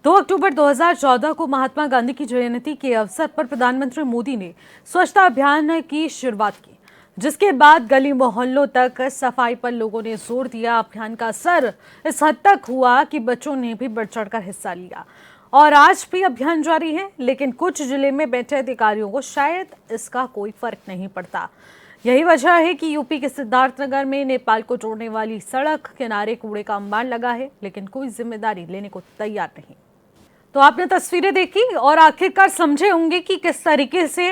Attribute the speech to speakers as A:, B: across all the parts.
A: 2 अक्टूबर 2014 को महात्मा गांधी की जयंती के अवसर पर प्रधानमंत्री मोदी ने स्वच्छता अभियान की शुरुआत की, जिसके बाद गली मोहल्लों तक सफाई पर लोगों ने जोर दिया। अभियान का असर इस हद तक हुआ कि बच्चों ने भी बढ़ चढ़कर हिस्सा लिया और आज भी अभियान जारी है। लेकिन कुछ जिले में बैठे अधिकारियों को शायद इसका कोई फर्क नहीं पड़ता। यही वजह है कि यूपी के सिद्धार्थनगर में नेपाल को जोड़ने वाली सड़क किनारे कूड़े का अंबार लगा है, लेकिन कोई जिम्मेदारी लेने को तैयार नहीं। तो आपने तस्वीरें देखी और आखिरकार समझे होंगे कि किस तरीके से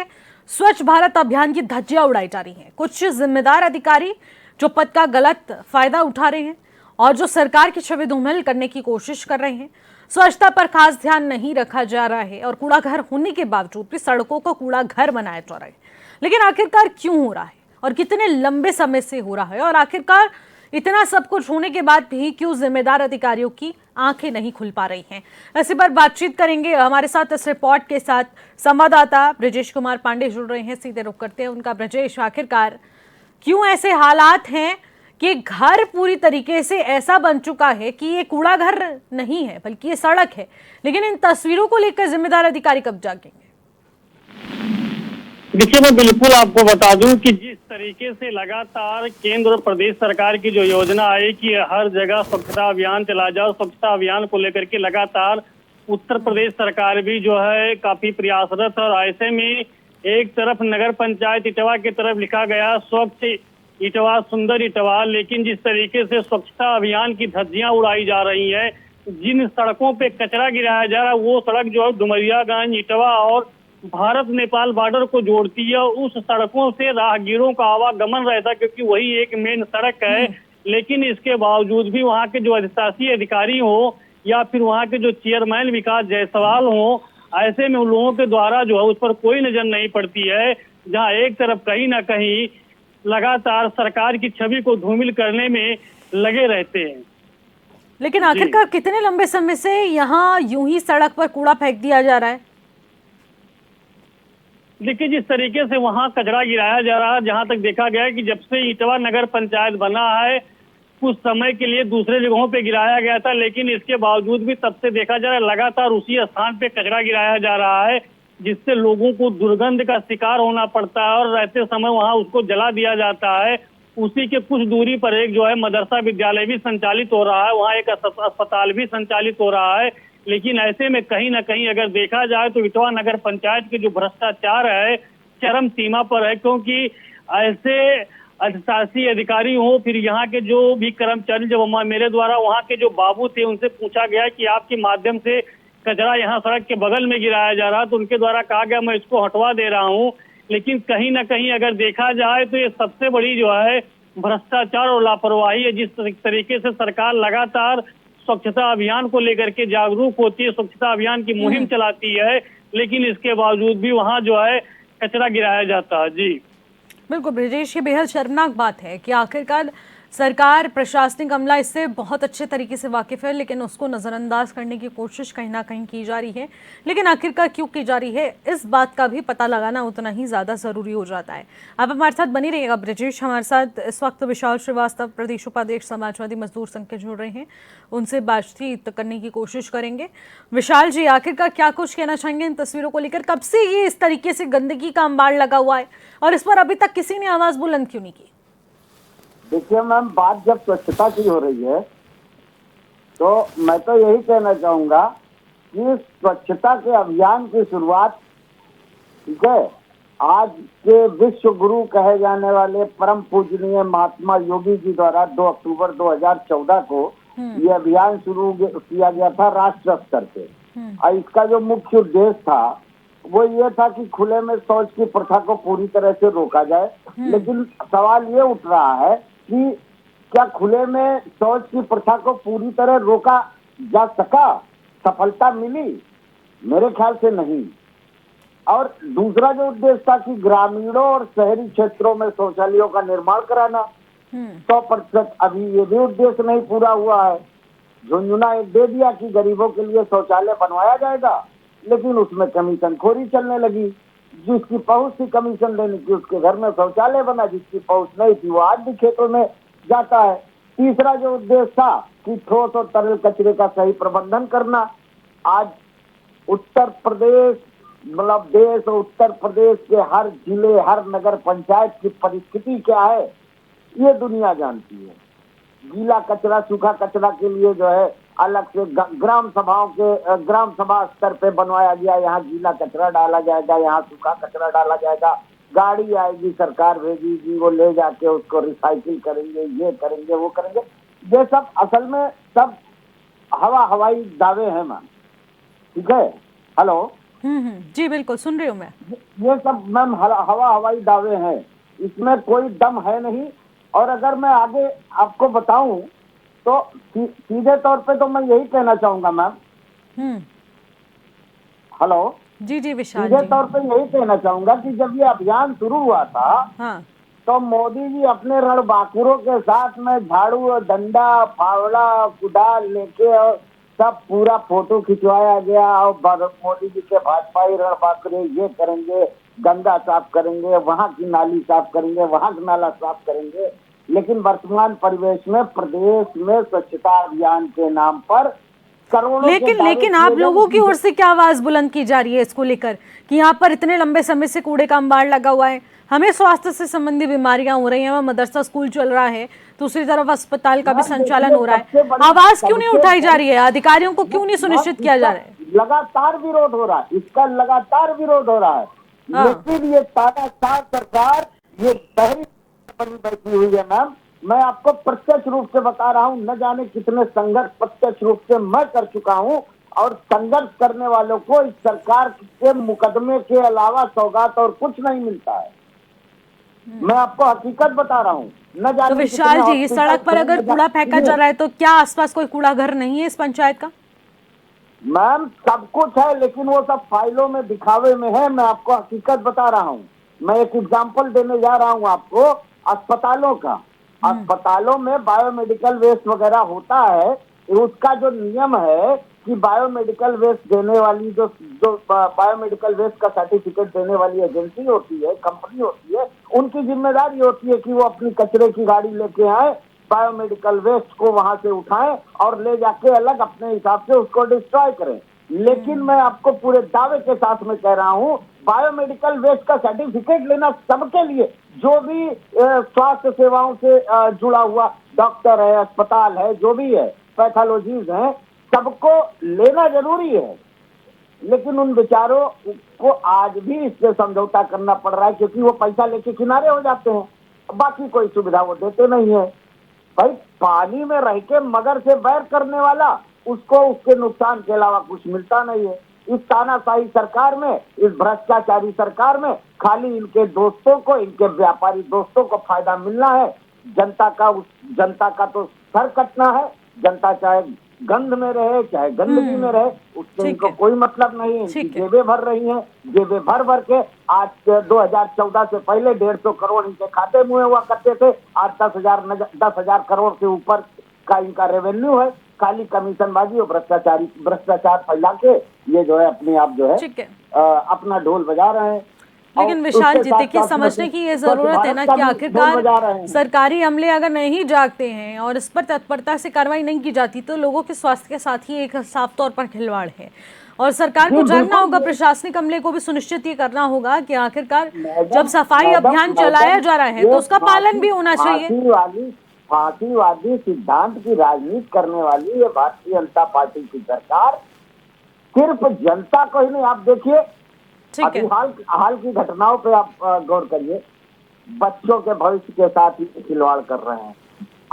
A: स्वच्छ भारत अभियान की धज्जियां उड़ाई जा रही हैं। कुछ जिम्मेदार अधिकारी जो पद का गलत फायदा उठा रहे हैं और जो सरकार की छवि धूमिल करने की कोशिश कर रहे हैं। स्वच्छता पर खास ध्यान नहीं रखा जा रहा है और कूड़ा घर होने के बावजूद भी सड़कों को कूड़ा घर बनाया जा रहा है। लेकिन आखिरकार क्यों हो रहा है और कितने लंबे समय से हो रहा है, और आखिरकार इतना सब कुछ होने के बाद भी क्यों जिम्मेदार अधिकारियों की आंखें नहीं खुल पा रही हैं। इसी पर बातचीत करेंगे। हमारे साथ इस रिपोर्ट के साथ संवाददाता ब्रजेश कुमार पांडे जुड़ रहे हैं। सीधे रुख करते हैं उनका। ब्रजेश, आखिरकार क्यों ऐसे हालात हैं कि घर पूरी तरीके से ऐसा बन चुका है कि ये कूड़ा घर नहीं है बल्कि ये सड़क है, लेकिन इन तस्वीरों को लेकर जिम्मेदार अधिकारी कब जागेंगे?
B: देखिए, मैं बिल्कुल आपको बता दूं कि जिस तरीके से लगातार केंद्र और प्रदेश सरकार की जो योजना है कि हर जगह स्वच्छता अभियान चला जाओ, स्वच्छता अभियान को लेकर के लगातार उत्तर प्रदेश सरकार भी जो है काफी प्रयासरत है। और ऐसे में एक तरफ नगर पंचायत इटवा की तरफ लिखा गया स्वच्छ इटवा सुंदर इटवा, लेकिन जिस तरीके से स्वच्छता अभियान की धज्जियां उड़ाई जा रही है, जिन सड़कों पे कचरा गिराया जा रहा है वो सड़क जो है डुमरियागंज, इटवा और भारत नेपाल बॉर्डर को जोड़ती है। उस सड़कों से राहगीरों का आवागमन रहता है क्योंकि वही एक मेन सड़क है। लेकिन इसके बावजूद भी वहाँ के जो अधिशासी अधिकारी हो या फिर वहाँ के जो चेयरमैन विकास जायसवाल हो, ऐसे में उन लोगों के द्वारा जो है उस पर कोई नजर नहीं पड़ती है। जहाँ एक तरफ कहीं ना कहीं लगातार सरकार की छवि को धूमिल करने में लगे रहते हैं।
A: लेकिन आखिरकार कितने लंबे समय से यहाँ यूं ही सड़क पर कूड़ा फेंक दिया जा रहा है?
B: देखिए, जिस तरीके से वहां कचरा गिराया जा रहा है, जहां तक देखा गया है कि जब से इटवा नगर पंचायत बना है कुछ समय के लिए दूसरे जगहों पे गिराया गया था, लेकिन इसके बावजूद भी तब से देखा जा रहा है लगातार उसी स्थान पे कचरा गिराया जा रहा है, जिससे लोगों को दुर्गंध का शिकार होना पड़ता है और रहते समय वहां उसको जला दिया जाता है। उसी के कुछ दूरी पर एक जो है मदरसा विद्यालय भी संचालित हो रहा है, वहाँ एक अस्पताल भी संचालित हो रहा है। लेकिन ऐसे में कहीं ना कहीं अगर देखा जाए तो इटवा नगर पंचायत के जो भ्रष्टाचार है चरम सीमा पर है, क्योंकि ऐसे अधिशासी अधिकारी हो फिर यहाँ के जो भी कर्मचारी, जब मेरे द्वारा वहाँ के जो बाबू थे उनसे पूछा गया कि आपके माध्यम से कचरा यहाँ सड़क के बगल में गिराया जा रहा, तो उनके द्वारा कहा गया मैं इसको हटवा दे रहा हूँ। लेकिन कहीं ना कहीं अगर देखा जाए तो ये सबसे बड़ी जो है भ्रष्टाचार और लापरवाही है। जिस तरीके से सरकार लगातार स्वच्छता अभियान को लेकर के जागरूक होती है, स्वच्छता अभियान की मुहिम चलाती है, लेकिन इसके बावजूद भी वहां जो है कचरा गिराया जाता है। जी
A: बिल्कुल ब्रजेश, ये बेहद शर्मनाक बात है कि आखिरकार सरकार, प्रशासनिक अमला इससे बहुत अच्छे तरीके से वाकिफ है, लेकिन उसको नज़रअंदाज करने की कोशिश कहीं ना कहीं की जा रही है। लेकिन आखिरकार क्यों की जा रही है, इस बात का भी पता लगाना उतना ही ज़्यादा ज़रूरी हो जाता है। आप हमारे साथ बनी रहिएगा ब्रजेश। हमारे साथ इस वक्त विशाल श्रीवास्तव, प्रदेश उपाध्यक्ष समाजवादी मजदूर संघ के जुड़ रहे हैं, उनसे बातचीत करने की कोशिश करेंगे। विशाल जी, आखिरकार क्या कुछ कहना चाहेंगे इन तस्वीरों को लेकर? कब से ये इस तरीके से गंदगी का अंबार लगा हुआ है और इस पर अभी तक किसी ने आवाज़ बुलंद क्यों नहीं की?
C: देखिए मैम, बात जब स्वच्छता की हो रही है तो मैं तो यही कहना चाहूंगा कि स्वच्छता के अभियान की शुरुआत, ठीक है, आज के विश्व गुरु कहे जाने वाले परम पूजनीय महात्मा योगी जी द्वारा 2 अक्टूबर 2014 को ये अभियान शुरू किया गया था राष्ट्र स्तर पे। और इसका जो मुख्य उद्देश्य था वो ये था कि खुले में शौच की प्रथा को पूरी तरह से रोका जाए। लेकिन सवाल ये उठ रहा है कि क्या खुले में शौच की प्रथा को पूरी तरह रोका जा सका? सफलता मिली? मेरे ख्याल से नहीं। और दूसरा जो उद्देश्य था कि ग्रामीणों और शहरी क्षेत्रों में शौचालयों का निर्माण कराना, 100% अभी ये भी उद्देश्य नहीं पूरा हुआ है। झुंझुना एक दे दिया कि गरीबों के लिए शौचालय बनवाया जाएगा, लेकिन उसमें कमीशन खोरी चलने लगी। जिसकी पहुंच थी कमीशन देने की उसके घर में शौचालय बना, जिसकी पहुंच नहीं थी वो आज भी खेतों में जाता है। तीसरा जो उद्देश्य था कि ठोस और तरल कचरे का सही प्रबंधन करना, आज उत्तर प्रदेश मतलब देश और उत्तर प्रदेश के हर जिले, हर नगर पंचायत की परिस्थिति क्या है ये दुनिया जानती है। गीला कचरा, सूखा कचरा के लिए जो है अलग से ग्राम सभा स्तर पे बनवाया गया। यहाँ गीला कचरा डाला जाएगा, यहाँ सूखा कचरा डाला जाएगा। गाड़ी आएगी, सरकार भेजेगी, वो ले जाके उसको रिसाइकिल करेंगे, ये करेंगे, वो करेंगे। ये सब असल में सब हवाई दावे हैं मैम। ठीक है, हेलो।
A: जी बिल्कुल सुन रही हूँ मैं।
C: ये सब मैम हवाई दावे हैं, इसमें कोई दम है नहीं। और अगर मैं आगे आपको बताऊं तो सीधे तौर पे तो मैं यही कहना चाहूंगा मैम। हेलो।
A: जी जी विशाल
C: सीधे
A: जी।
C: तौर पे यही कहना चाहूंगा कि जब ये अभियान शुरू हुआ था
A: हाँ।
C: तो मोदी जी अपने रणबांकुरों के साथ में झाड़ू और डंडा, फावड़ा, कुदाल लेके और सब पूरा फोटो खिंचवाया गया। और मोदी जी के भाजपाई रणबांकुरे ये करेंगे, गंगा साफ करेंगे, वहां की नाली साफ करेंगे, वहां का नाला साफ करेंगे। लेकिन वर्तमान परिवेश में प्रदेश में स्वच्छता अभियान के नाम पर करोड़ों
A: लेकिन आप लोगों की ओर से क्या आवाज बुलंद की जा रही है इसको लेकर कि यहाँ पर इतने लंबे समय से कूड़े का अंबार लगा हुआ है, हमें स्वास्थ्य से संबंधी बीमारियां हो रही हैं, मदरसा स्कूल चल रहा है, दूसरी तरफ अस्पताल का भी संचालन हो रहा है, आवाज क्यों नहीं उठाई जा रही है? अधिकारियों को क्यों नहीं सुनिश्चित किया जा रहा है?
C: लगातार विरोध हो रहा है, इसका लगातार विरोध हो रहा है। लेकिन ये तानाशाह सरकार ये बहरी बनी बैठी हुई है मैम। मैं आपको प्रत्यक्ष रूप से बता रहा हूँ, न जाने कितने संघर्ष प्रत्यक्ष रूप से मैं कर चुका हूँ। और संघर्ष करने वालों को इस सरकार के मुकदमे के अलावा सौगात और कुछ नहीं मिलता है। मैं आपको हकीकत बता रहा हूँ। न जाने
A: तो विशाल जी, इस सड़क पर अगर कूड़ा फेंका जा रहा है तो क्या आसपास कोई कूड़ा घर नहीं है इस पंचायत का?
C: मैम सब कुछ है, लेकिन वो सब फाइलों में दिखावे में है। मैं आपको हकीकत बता रहा हूँ। मैं एक एग्जाम्पल देने जा रहा हूँ आपको अस्पतालों का। अस्पतालों में बायोमेडिकल वेस्ट वगैरह होता है, उसका जो नियम है कि बायोमेडिकल वेस्ट देने वाली जो बायोमेडिकल वेस्ट का सर्टिफिकेट देने वाली एजेंसी होती है, कंपनी होती है, उनकी जिम्मेदारी होती है कि वो अपनी कचरे की गाड़ी लेके आए, बायोमेडिकल वेस्ट को वहां से उठाएं और ले जाके अलग अपने हिसाब से उसको डिस्ट्रॉय करें। लेकिन मैं आपको पूरे दावे के साथ में कह रहा हूँ, बायोमेडिकल वेस्ट का सर्टिफिकेट लेना सबके लिए, जो भी स्वास्थ्य सेवाओं से जुड़ा हुआ डॉक्टर है, अस्पताल है, जो भी है, पैथोलॉजीज हैं, सबको लेना जरूरी है। लेकिन उन बेचारों को आज भी इससे समझौता करना पड़ रहा है, क्योंकि वो पैसा लेके किनारे हो जाते हैं, बाकी कोई सुविधा वो देते नहीं है। भाई पानी में रह के मगर से बैर करने वाला, उसको उसके नुकसान के अलावा कुछ मिलता नहीं है। इस तानाशाही सरकार में, इस भ्रष्टाचारी सरकार में खाली इनके दोस्तों को, इनके व्यापारी दोस्तों को फायदा मिलना है। जनता का तो सर कटना है। जनता चाहे गंध में रहे, चाहे गंदगी में रहे, उससे इनको कोई मतलब नहीं है। जेबें भर रही हैं, जेबें भर भर के। आज 2014 से पहले 150 करोड़ इनके खाते में हुआ करते थे, आज 10,000 करोड़ से ऊपर का इनका रेवेन्यू है। खाली कमीशनबाजी और भ्रष्टाचार फैला के ये जो है अपने आप जो है अपना ढोल बजा रहे हैं।
A: लेकिन विशाल जी देखिए, समझने की ये जरूरत है ना कि आखिरकार सरकारी अमले अगर नहीं जागते हैं और इस पर तत्परता से कार्रवाई नहीं की जाती तो लोगों के स्वास्थ्य के साथ ही एक साफ तौर पर खिलवाड़ है। और सरकार को जानना होगा, प्रशासनिक अमले को भी सुनिश्चित ये करना होगा कि आखिरकार जब सफाई अभियान चलाया जा रहा है तो उसका पालन भी होना चाहिए।
C: फांसीवादी सिद्धांत की राजनीति करने वाली ये भारतीय जनता पार्टी की सरकार सिर्फ जनता को ही नहीं, आप देखिए अभी हाल की घटनाओं पे आप गौर करिए। बच्चों के भविष्य के साथ ही खिलवाड़ कर रहे हैं,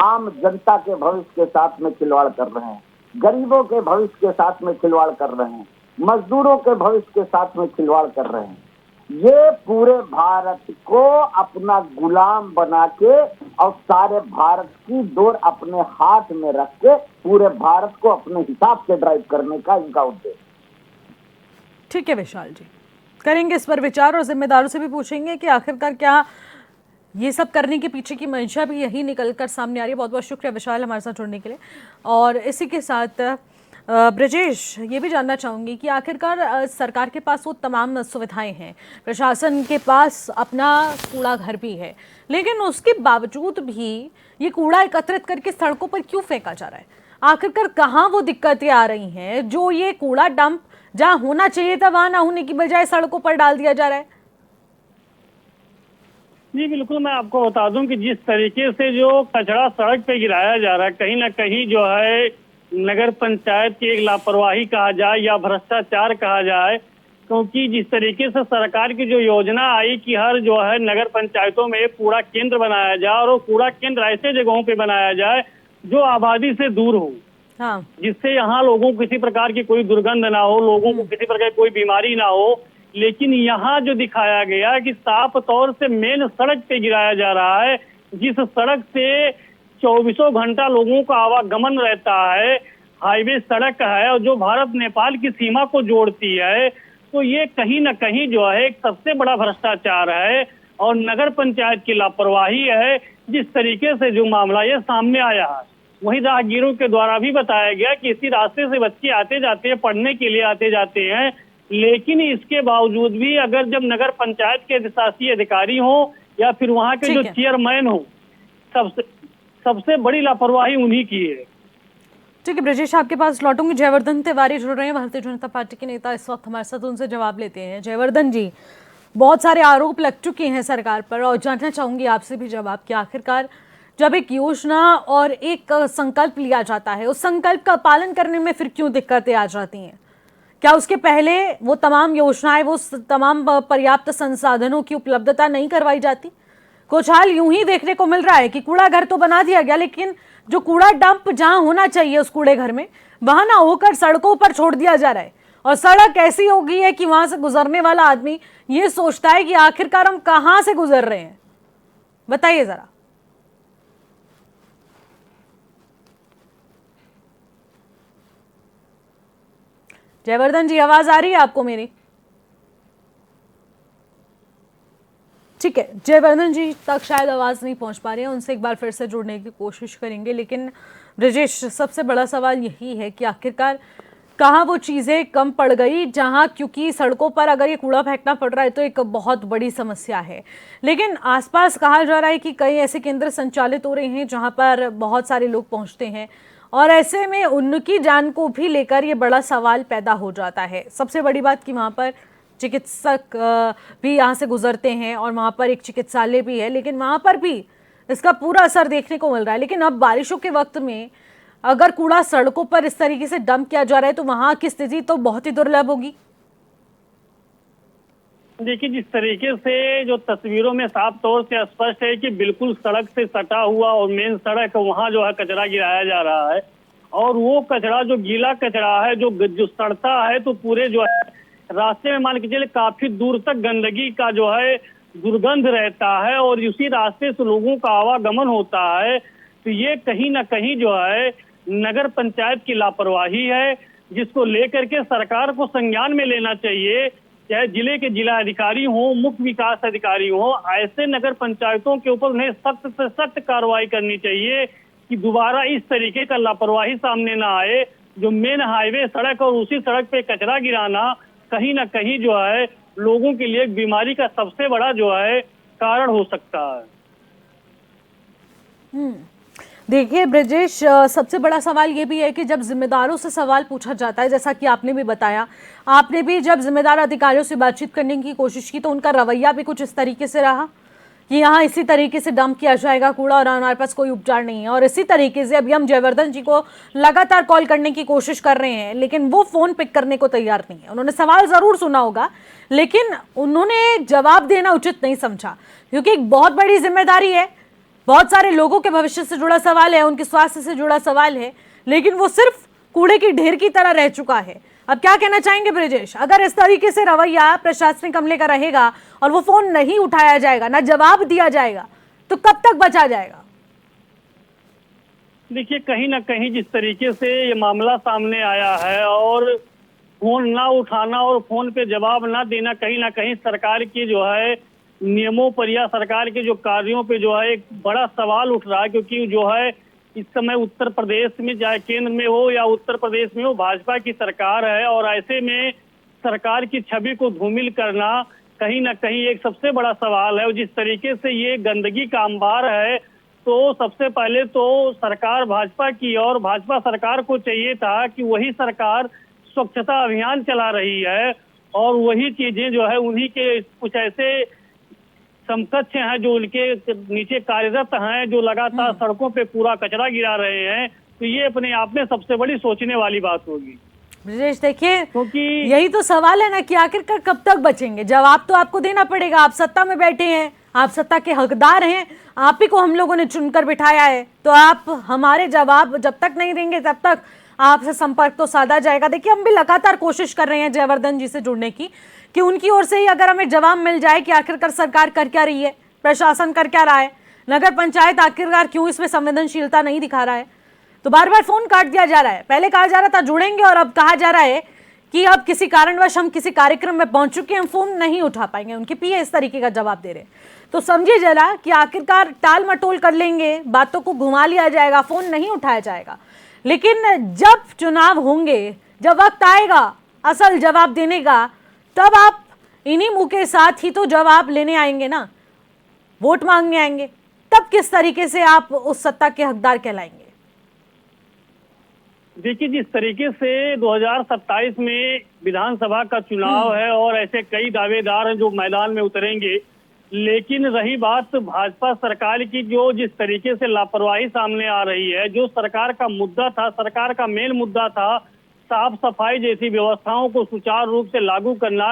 C: आम जनता के भविष्य के साथ में खिलवाड़ कर रहे हैं, गरीबों के भविष्य के साथ में खिलवाड़ कर रहे हैं, मजदूरों के भविष्य के साथ में खिलवाड़ कर रहे हैं। ये पूरे भारत को अपना गुलाम बना के और सारे भारत की डोर अपने हाथ में रख के पूरे भारत को अपने हिसाब से ड्राइव करने का इनका उद्देश्य।
A: ठीक है विशाल जी, करेंगे इस पर विचार और जिम्मेदारों से भी पूछेंगे कि आखिरकार क्या ये सब करने के पीछे की मंशा भी यही निकलकर सामने आ रही है। बहुत बहुत शुक्रिया विशाल हमारे साथ जुड़ने के लिए। और इसी के साथ ब्रजेश, ये भी जानना चाहूँगी कि आखिरकार सरकार के पास वो तमाम सुविधाएं हैं, प्रशासन के पास अपना कूड़ा घर भी है, लेकिन उसके बावजूद भी ये कूड़ा एकत्रित करके सड़कों पर क्यों फेंका जा रहा है? आखिरकार कहाँ वो दिक्कतें आ रही हैं जो ये कूड़ा डंप जहाँ होना चाहिए था वहां ना होने की बजाय सड़कों पर डाल दिया जा रहा है?
B: जी बिल्कुल, मैं आपको बता दूं कि जिस तरीके से जो कचरा सड़क पे गिराया जा रहा है, कहीं ना कहीं जो है नगर पंचायत की एक लापरवाही कहा जाए या भ्रष्टाचार कहा जाए। क्योंकि जिस तरीके से सरकार की जो योजना आई कि हर जो है नगर पंचायतों में एक कूड़ा केंद्र बनाया जाए और वो कूड़ा केंद्र ऐसे जगहों पे बनाया जाए जो आबादी से दूर हो,
A: हाँ।
B: जिससे यहाँ लोगों को किसी प्रकार की कोई दुर्गंध ना हो, लोगों को किसी प्रकार की कोई बीमारी ना हो। लेकिन यहाँ जो दिखाया गया कि साफ तौर से मेन सड़क पे गिराया जा रहा है, जिस सड़क से 24 घंटा लोगों का आवागमन रहता है, हाईवे सड़क है और जो भारत नेपाल की सीमा को जोड़ती है। तो ये कहीं ना कहीं जो है एक सबसे बड़ा भ्रष्टाचार है और नगर पंचायत की लापरवाही है। जिस तरीके से जो मामला ये सामने आया है, वहीं राहगीरों के द्वारा भी बताया गया कि इसी रास्ते से बच्चे आते जाते हैं, पढ़ने के लिए आते जाते हैं। लेकिन इसके बावजूद भी अगर जब नगर पंचायत के शासकीय अधिकारी हो या फिर वहां के जो चेयरमैन हो, सबसे बड़ी लापरवाही उन्हीं की है।
A: ठीक है ब्रजेश, आपके पास लौटूंगी। जयवर्धन तिवारी जुड़ रहे हैं, भारतीय जनता पार्टी के नेता इस वक्त हमारे साथ, उनसे जवाब लेते हैं। जयवर्धन जी, बहुत सारे आरोप लग चुके हैं सरकार पर और जानना चाहूंगी आपसे भी जवाब कि आखिरकार जब एक योजना और एक संकल्प लिया जाता है, उस संकल्प का पालन करने में फिर क्यों दिक्कतें आ जाती हैं? क्या उसके पहले वो तमाम योजनाएं, वो तमाम पर्याप्त संसाधनों की उपलब्धता नहीं करवाई जाती? कुछ हाल यूं ही देखने को मिल रहा है कि कूड़ा घर तो बना दिया गया, लेकिन जो कूड़ा डंप जहां होना चाहिए उस कूड़े घर में, वहां ना होकर सड़कों पर छोड़ दिया जा रहा है। और सड़क ऐसी हो गई है कि वहां से गुजरने वाला आदमी ये सोचता है कि आखिरकार हम कहां से गुजर रहे हैं। बताइए जरा। जयवर्धन जी, आवाज आ रही है आपको मेरी? ठीक है, जयवर्धन जी तक शायद आवाज नहीं पहुंच पा रही है, उनसे एक बार फिर से जुड़ने की कोशिश करेंगे। लेकिन ब्रजेश, सबसे बड़ा सवाल यही है कि आखिरकार कहाँ वो चीज़ें कम पड़ गई जहाँ, क्योंकि सड़कों पर अगर ये कूड़ा फेंकना पड़ रहा है तो एक बहुत बड़ी समस्या है। लेकिन आसपास कहा जा रहा है कि कई ऐसे केंद्र संचालित हो रहे हैं जहाँ पर बहुत सारे लोग पहुँचते हैं और ऐसे में उनकी जान को भी लेकर ये बड़ा सवाल पैदा हो जाता है। सबसे बड़ी बात कि वहाँ पर चिकित्सक भी यहाँ से गुजरते हैं और वहाँ पर एक चिकित्सालय भी है, लेकिन वहाँ पर भी इसका पूरा असर देखने को मिल रहा है। लेकिन अब बारिशों के वक्त में अगर कूड़ा सड़कों पर इस तरीके से डंप किया जा रहा है तो वहाँ की स्थिति तो बहुत ही दुर्लभ होगी।
B: देखिए, जिस तरीके से जो तस्वीरों में साफ तौर से स्पष्ट है कि बिल्कुल सड़क से सटा हुआ और मेन सड़क वहां जो है कचरा गिराया जा रहा है और वो कचरा जो गीला कचरा है जो सड़ता है तो पूरे जो है रास्ते में मान के चले काफी दूर तक गंदगी का जो है दुर्गंध रहता है और उसी रास्ते से लोगों का आवागमन होता है। तो ये कहीं ना कहीं जो है नगर पंचायत की लापरवाही है, जिसको लेकर के सरकार को संज्ञान में लेना चाहिए। चाहे जिले के जिला अधिकारी हो, मुख्य विकास अधिकारी हो, ऐसे नगर पंचायतों के ऊपर उन्हें सख्त से सख्त कार्रवाई करनी चाहिए कि दोबारा इस तरीके का लापरवाही सामने ना आए। जो मेन हाईवे सड़क और उसी सड़क पे कचरा गिराना कहीं ना कहीं जो है लोगों के लिए बीमारी का सबसे बड़ा जो है कारण हो सकता है।
A: देखिए ब्रजेश, सबसे बड़ा सवाल ये भी है कि जब जिम्मेदारों से सवाल पूछा जाता है, जैसा कि आपने भी बताया, आपने भी जब जिम्मेदार अधिकारियों से बातचीत करने की कोशिश की तो उनका रवैया भी कुछ इस तरीके से रहा कि यहाँ इसी तरीके से डंप किया जाएगा कूड़ा और हमारे पास कोई उपचार नहीं है। और इसी तरीके से अभी हम जयवर्धन जी को लगातार कॉल करने की कोशिश कर रहे हैं, लेकिन वो फोन पिक करने को तैयार नहीं है। उन्होंने सवाल जरूर सुना होगा, लेकिन उन्होंने जवाब देना उचित नहीं समझा, क्योंकि एक बहुत बड़ी जिम्मेदारी है, बहुत सारे लोगों के भविष्य से जुड़ा सवाल है, उनके स्वास्थ्य से जुड़ा सवाल है, लेकिन वो सिर्फ कूड़े की ढेर की तरह रह चुका है। अब क्या कहना चाहेंगे ब्रजेश, अगर इस तरीके से रवैया प्रशासनिक अमले का रहेगा और वो फोन नहीं उठाया जाएगा, ना जवाब दिया जाएगा, तो कब तक बचा जाएगा?
B: देखिए, कहीं ना कहीं जिस तरीके से ये मामला सामने आया है और फोन ना उठाना और फोन पे जवाब ना देना, कहीं ना कहीं सरकार की जो है नियमों पर या सरकार के जो कार्यों पे जो है एक बड़ा सवाल उठ रहा है। क्योंकि जो है इस समय उत्तर प्रदेश में, चाहे केंद्र में हो या उत्तर प्रदेश में हो, भाजपा की सरकार है और ऐसे में सरकार की छवि को धूमिल करना कहीं ना कहीं एक सबसे बड़ा सवाल है। और जिस तरीके से ये गंदगी का अंबार है तो सबसे पहले तो सरकार भाजपा की और भाजपा सरकार को चाहिए था कि वही सरकार स्वच्छता अभियान चला रही है और वही चीजें जो है उन्हीं के कुछ ऐसे समकक्ष हैं जो उनके नीचे कार्यरत हैं, जो लगातार सड़कों पे पूरा कचरा गिरा रहे हैं। तो ये अपने आप में सबसे बड़ी सोचने वाली बात होगी।
A: ब्रजेश देखिए,
B: क्योंकि
A: यही तो सवाल है ना कि आखिरकार कब तक बचेंगे। जवाब तो आपको देना पड़ेगा, आप सत्ता में बैठे हैं, आप सत्ता के हकदार हैं, आप ही को हम लोगों ने चुनकर बिठाया है, तो आप हमारे जवाब जब तक नहीं देंगे तब तक आपसे संपर्क तो साधा जाएगा। देखिए, हम भी लगातार कोशिश कर रहे हैं जयवर्धन जी से जुड़ने की, कि उनकी ओर से ही अगर हमें जवाब मिल जाए कि आखिरकार सरकार कर क्या रही है, प्रशासन कर क्या रहा है, नगर पंचायत आखिरकार क्यों इसमें संवेदनशीलता नहीं दिखा रहा है। तो बार बार फोन काट दिया जा रहा है, पहले कहा जा रहा था जुड़ेंगे और अब कहा जा रहा है कि अब किसी कारणवश हम किसी कार्यक्रम में पहुंच चुके हैं, हम फोन नहीं उठा पाएंगे। उनके पीए इस तरीके का जवाब दे रहे हैं। तो समझिए जरा कि आखिरकार टाल मटोल कर लेंगे, बातों को घुमा लिया जाएगा, फोन नहीं उठाया जाएगा, लेकिन जब चुनाव होंगे, जब वक्त आएगा असल जवाब देने का, तब आप इन्हीं मुंह के साथ ही तो जवाब लेने आएंगे ना, वोट मांगने आएंगे। तब किस तरीके से आप उस सत्ता के हकदार कहलाएंगे?
B: देखिए, जिस तरीके से 2027 में विधानसभा का चुनाव है और ऐसे कई दावेदार हैं जो मैदान में उतरेंगे, लेकिन रही बात भाजपा सरकार की, जो जिस तरीके से लापरवाही सामने आ रही है, जो सरकार का मुद्दा था, सरकार का मेन मुद्दा था साफ सफाई जैसी व्यवस्थाओं को सुचारू रूप से लागू करना,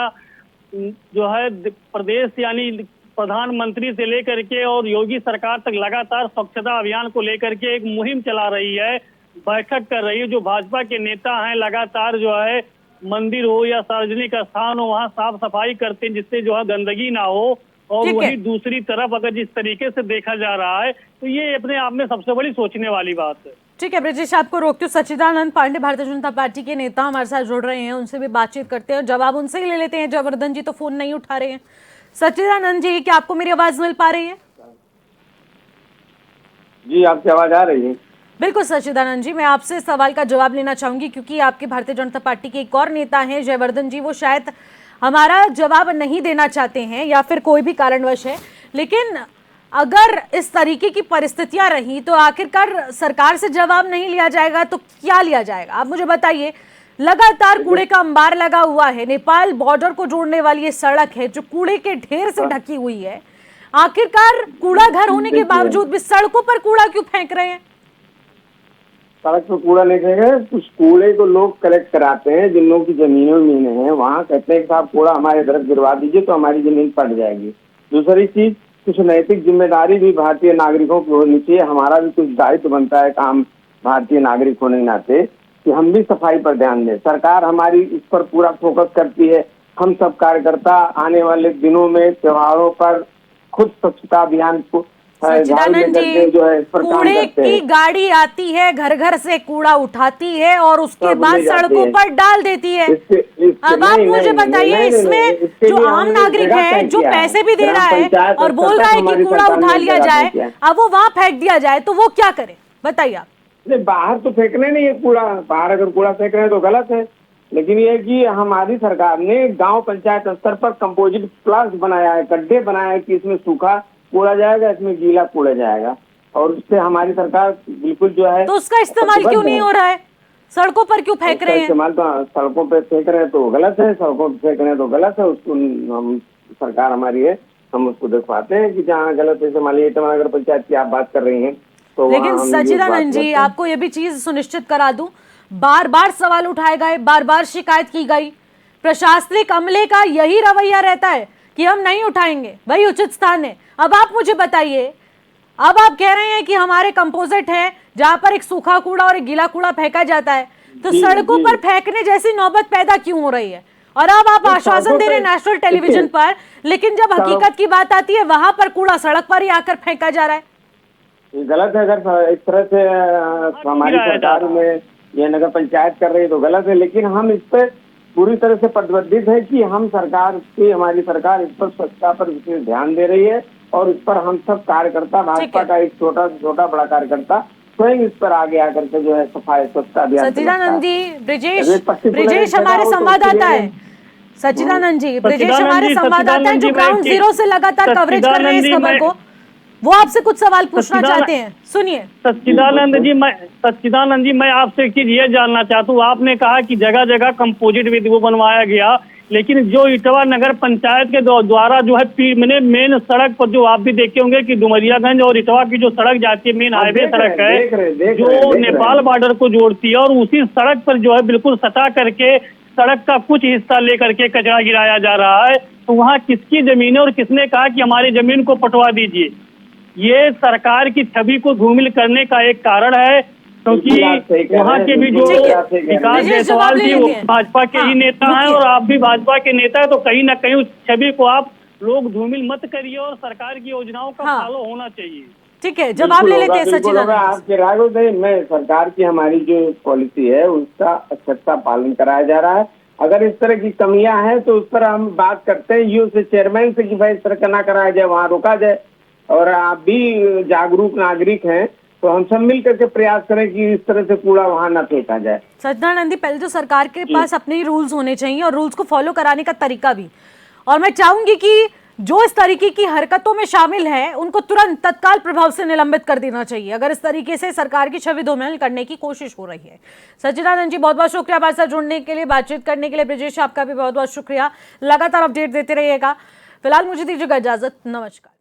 B: जो है प्रदेश यानी प्रधानमंत्री से लेकर के और योगी सरकार तक लगातार स्वच्छता अभियान को लेकर के एक मुहिम चला रही है, बैठक कर रही है। जो भाजपा के नेता हैं लगातार जो है मंदिर हो या सार्वजनिक स्थान हो वहाँ साफ सफाई करते हैं, जिससे जो है गंदगी ना हो। और वही दूसरी तरफ अगर जिस तरीके से देखा जा रहा है तो ये अपने आप में सबसे बड़ी सोचने वाली बात है।
A: ठीक है ब्रजेश, आपको रोकती हूँ। सच्चिदानंद पांडे भारतीय जनता पार्टी के नेता हमारे साथ जुड़ रहे हैं, उनसे भी बातचीत करते हैं, जवाब उनसे ही ले लेते हैं। जयवर्धन जी तो फोन नहीं उठा रहे हैं। सच्चिदानंद जी, क्या आपको मेरी आवाज मिल पा रही है?
C: जी, आपकी आवाज आ रही है?
A: बिल्कुल सच्चिदानंद जी, मैं आपसे सवाल का जवाब लेना चाहूंगी क्योंकि आपके भारतीय जनता पार्टी के एक और नेता हैं जयवर्धन जी, वो शायद हमारा जवाब नहीं देना चाहते हैं या फिर कोई भी कारणवश है, लेकिन अगर इस तरीके की परिस्थितियां रही तो आखिरकार सरकार से जवाब नहीं लिया जाएगा तो क्या लिया जाएगा? आप मुझे बताइए। लगातार कूड़े का अंबार लगा हुआ है, नेपाल बॉर्डर को जोड़ने वाली ये सड़क है जो कूड़े के ढेर से ढकी हुई है। आखिरकार कूड़ा घर होने के बावजूद भी सड़कों पर कूड़ा क्यों फेंक रहे हैं?
C: सड़क पर कूड़ा नहीं फेंके, कुछ कूड़े को लोग कलेक्ट कराते हैं जिन लोगों की जमीनों में है, वहाँ कहते हैं कि साहब कूड़ा हमारे तरफ गिरवा दीजिए तो हमारी जमीन पट जाएगी। दूसरी चीज, कुछ नैतिक जिम्मेदारी भी भारतीय नागरिकों की होनी चाहिए। हमारा भी कुछ दायित्व बनता है काम भारतीय नागरिक होने के नाते कि हम भी सफाई पर ध्यान दें। सरकार हमारी इस पर पूरा फोकस करती है। हम सब कार्यकर्ता आने वाले दिनों में त्योहारों पर खुद स्वच्छता अभियान को
A: सच्चिदानंद जी, कूड़े की गाड़ी आती है, घर घर से कूड़ा उठाती है और उसके बाद सड़कों पर डाल देती है। अब आप मुझे बताइए, इसमें जो आम नागरिक है जो पैसे भी दे रहा है और बोल रहा है कि कूड़ा उठा लिया जाए, अब वो वहाँ फेंक दिया जाए तो वो क्या करे? बताइए आप।
C: बाहर तो फेंकने नहीं है कूड़ा, बाहर अगर कूड़ा फेंक रहे हैं तो गलत है, लेकिन ये कि हमारी सरकार ने गांव पंचायत स्तर पर कंपोजिट प्लांट बनाया है, गड्ढे बनाया है कि इसमें सूखा कूड़ा जाएगा, इसमें गीला कूड़ा जाएगा, और उससे हमारी सरकार बिल्कुल जो है।
A: तो उसका इस्तेमाल क्यों नहीं हो रहा है? सड़कों पर क्यों फेंक रहे हैं?
C: इस्तेमाल तो सड़कों पर फेंक रहे हैं तो गलत है, सड़कों पर फेंक रहे हैं तो गलत है। उसको हम सरकार हमारी है, हम उसको दिखवाते हैं कि जहाँ गलत है। मान लीजिए नगर पंचायत की आप बात कर रही हैं तो
A: लेकिन सच्चिदानंद जी, आपको ये भी चीज सुनिश्चित करा दूं, बार बार सवाल उठाए गए, बार बार शिकायत की गई, प्रशासनिक अमले का यही रवैया रहता है कि हम नहीं उठाएंगे, वही उचित स्थान है। अब आप मुझे बताइए, अब आप कह रहे हैं कि हमारे कंपोजिट है जहां पर एक सूखा कूड़ा और एक गीला कूड़ा फेंका जाता है, तो सड़कों पर फेंकने जैसी नौबत पैदा क्यों हो रही है? और अब आप आश्वासन दे रहे हैं नेशनल टेलीविजन पर, लेकिन जब हकीकत की बात आती है वहां पर कूड़ा सड़क पर ही आकर फेंका जा रहा है।
C: ये गलत है। अगर इस तरह से हमारी सरकार में ये नगर पंचायत कर रही है तो गलत है, लेकिन हम इस पर पूरी तरह से प्रतिबद्ध है कि हम सरकार की, हमारी सरकार इस पर स्वच्छता पर विशेष ध्यान दे रही है और इस पर हम सब कार्यकर्ता, भाजपा का एक छोटा बड़ा कार्यकर्ता स्वयं इस पर आगे आकर के जो है सफाई स्वच्छता अभियान।
A: सच्चिदानंद जी, ब्रिजेश हमारे संवाददाता है। सच्चिदानंद जी, ब्रिजेश हमारे संवाददाता है जो ग्राउंड जीरो से लगातार कवरेज कर रहे हैं इस खबर को। वो आपसे कुछ सवाल पूछना
B: सच्चिदानंद-
A: चाहते हैं, सुनिए।
B: सच्चिदानंद जी, मैं आपसे एक चीज ये जानना चाहता हूँ। आपने कहा कि जगह जगह कंपोजिट विधि वो बनवाया गया, लेकिन जो इटवा नगर पंचायत के द्वारा जो है मेन सड़क पर, जो आप भी देखे होंगे कि डुमरियागंज और इटवा की जो सड़क जाती है, मेन हाईवे सड़क है जो नेपाल बॉर्डर को जोड़ती है, और उसी सड़क पर जो है बिल्कुल सटा करके सड़क का कुछ हिस्सा लेकर के कचरा गिराया जा रहा है। तो वहाँ किसकी जमीन है और किसने कहा कि हमारी जमीन को पटवा दीजिए? ये सरकार की छवि को धूमिल करने का एक कारण है, क्योंकि वहाँ के भी जो विकास जायसवाल जी वो भाजपा के ही नेता हैं और आप भी भाजपा के नेता हैं, तो कहीं ना कहीं उस छवि को आप लोग धूमिल मत करिए और सरकार की योजनाओं का फॉलो होना चाहिए।
A: ठीक है, जवाब ले लेते हैं सच्चिदानंद।
C: आपके राघव भाई, मैं सरकार की हमारी जो पॉलिसी है उसका अच्छा पालन कराया जा रहा है। अगर इस तरह की कमियां हैं तो उस पर हम बात करते हैं यू से चेयरमैन से कि भाई इस तरह का ना कराया जाए, वहाँ रोका जाए। और आप भी जागरूक नागरिक हैं तो हम सब मिल करके प्रयास करें कि इस तरह से कूड़ा वहाँ न फेंका जाए।
A: सच्चिदानंद जी, पहले तो सरकार के पास अपने ही रूल्स होने चाहिए और रूल्स को फॉलो कराने का तरीका भी। और मैं चाहूंगी कि जो इस तरीके की हरकतों में शामिल है उनको तुरंत तत्काल प्रभाव से निलंबित कर देना चाहिए, अगर इस तरीके से सरकार की छवि धूमिल करने की कोशिश हो रही है। सच्चिदानंद जी, बहुत बहुत शुक्रिया हमारे साथ जुड़ने के लिए, बातचीत करने के लिए। ब्रिजेश, आपका भी बहुत बहुत शुक्रिया, लगातार अपडेट देते रहिएगा। फिलहाल मुझे दीजिएगा इजाजत, नमस्कार।